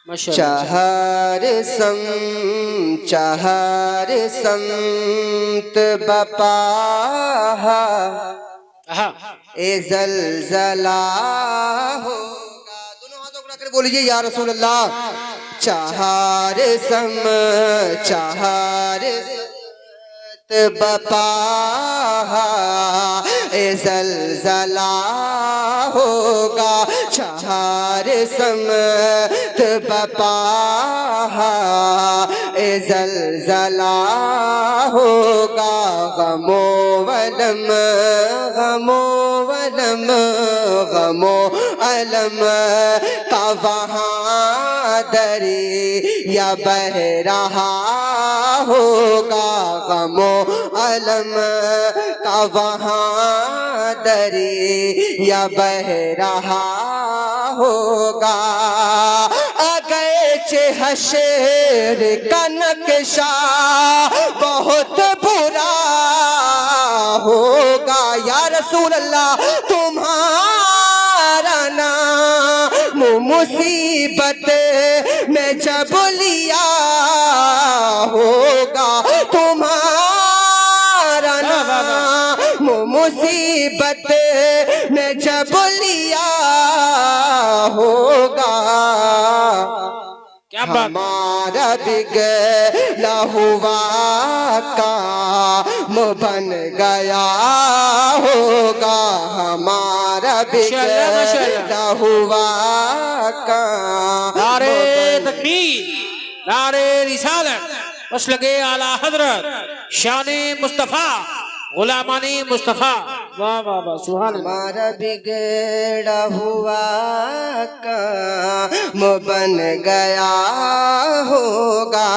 चाहर समत बपा ए जलजला होगा। दोनों हाथों को रखकर बोलिए या रसूल अल्लाह। चाहर बपा ए जलजला होगा। चार समत बपा ए जलजला होगा। गमो अलम का वहाँ दरी या बह रहा होगा। गमो अलम का वहाँ दरी या बह रहा होगा। अगरचे हशर का नक्शा बहुत बुरा होगा। या रसूल अल्लाह तुम्हारा नाम मुसीबत में जब लिया होगा। तुम्हारा नाम मुसीबत में जब लिया होगा। हमारा बिगड़ा हुआ काम बन गया होगा। हमारा बिगड़ा हुआ काम। नारे तकबीर, नारे रिसालत, मसलके आला हजरत शाने मुस्तफा गुलामानी मुस्तफा। वाह वाह वाह, सुभान अल्लाह। हमारा बिगड़ा हुआ काम बन गया होगा।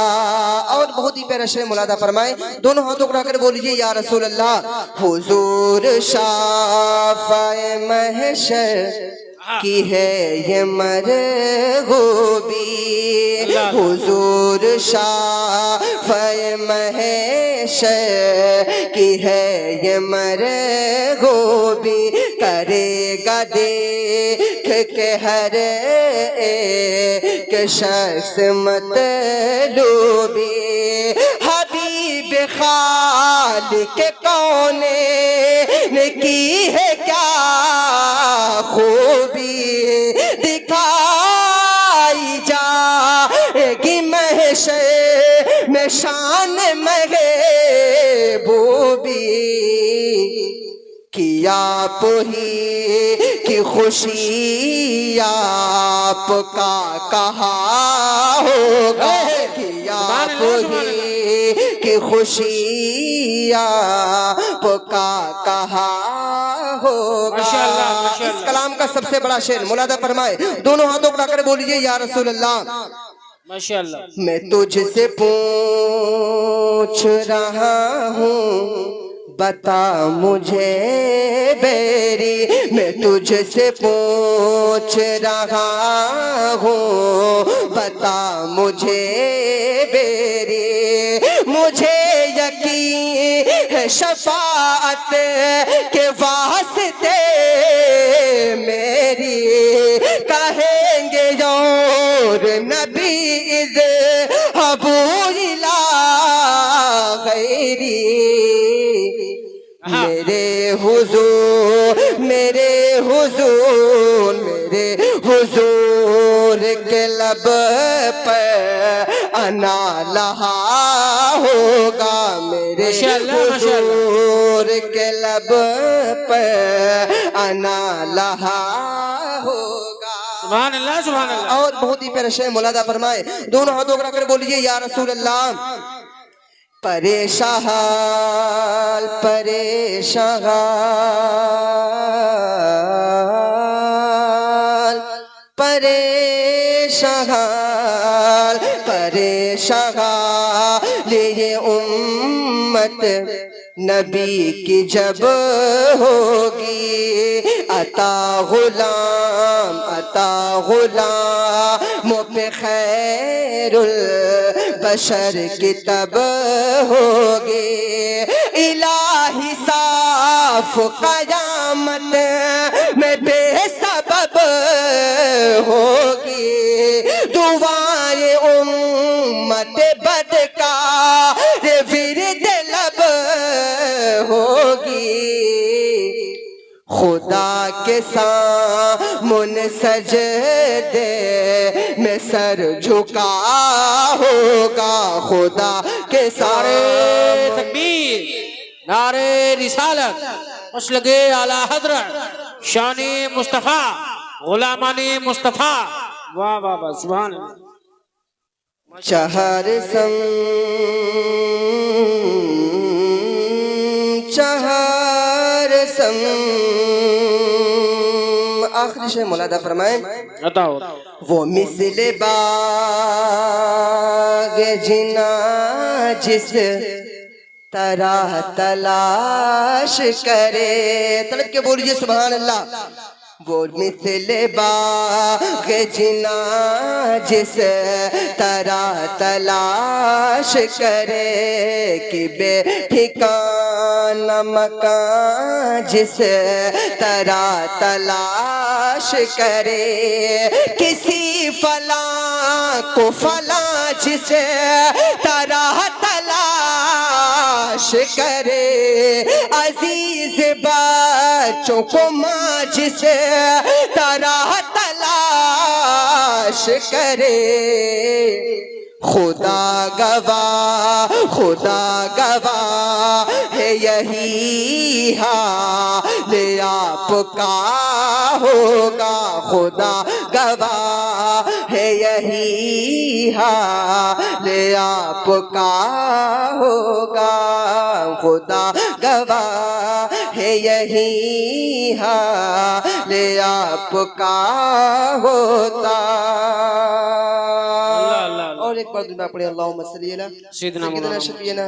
और बहुत ही प्यारा शेर मुलादा फरमाए। दोनों हाथों को रखकर बोलिए या रसूल अल्लाह। हुजूर शाफ़ाए महशर की है ये मरगूबी। हुजूर शाफ़ाए महशर की है ये मरगूबी। करेगा देख के हर एक शख्स मतलूबी। हबीब खालिक कौने ने की है क्या खूबी। दिखाई जाएगी महशर में शान महबूबी। किया पोही की खुशी आपका कहा होगा। किया पोही की खुशी आपका कहा होगा। इस कलाम का सबसे बड़ा शेर मुलादा फरमाए। दोनों हाथों को रखकर बोलिए या रसूल अल्लाह। माशाअल्लाह। मैं तुझसे पूछ रहा हूँ बता मुझे बेरी। मैं तुझसे पूछ रहा हूँ बता मुझे बेरी। मुझे यकीन है शफाअत के वास्ते मेरी। कहेंगे और नबी इज़ हबू इला गैरी। मेरे हुजूर के लब पर अना लहा होगा। मेरे हुजूर के लब पर अना लहा होगा। सुभान अल्लाह, सुभान अल्लाह। और बहुत ही प्यारा शेर मुलादा फरमाए। दोनों हाथों को रखकर बोलिए या रसूल अल्लाह। परेशान लिए उम्मत नबी की जब होगी। अता गुलाम पे खैरुल बशर की तब होगी। इलाही साफ कयामत में बेसबब होगी। दुआ उम्मत बदकार विरद लब होगी, खुदा के सामने सजदे में सर झुका होगा, खुदा के नारे सामने तकबीर, नारे रिसालत, मसलके आला हजरत, शान मुस्तफा, गुलामानी मुस्तफा। वाह वाह वाह, सुभान अल्लाह। चहर सम चहर सम आखिरी शेर मौलाना फरमाए, बताओ। वो मिसले बाग जिना जिस तरह तलाश करे, तड़प के बोलिए सुभान अल्लाह। वो मिसले बाग जिना जिस तरह तलाश करे, कि बेठिकाना मकान जिस तरह तलाश करे, किसी फला को फला जिस तरह तलाश करे, अजीज बच्चों को माँ जिस तरह तलाश करे, खुदा गवाह है यही हाल आपका होगा, खुदा गवाह है यही हाल आपका होगा, खुदा गवाह है यही हाल आपका होता। अल्लाह अल्लाह। और एक बार दुआ पढ़े, अल्लाहुम्मा सल्ली अला सैयदना सय्यिदना शफीना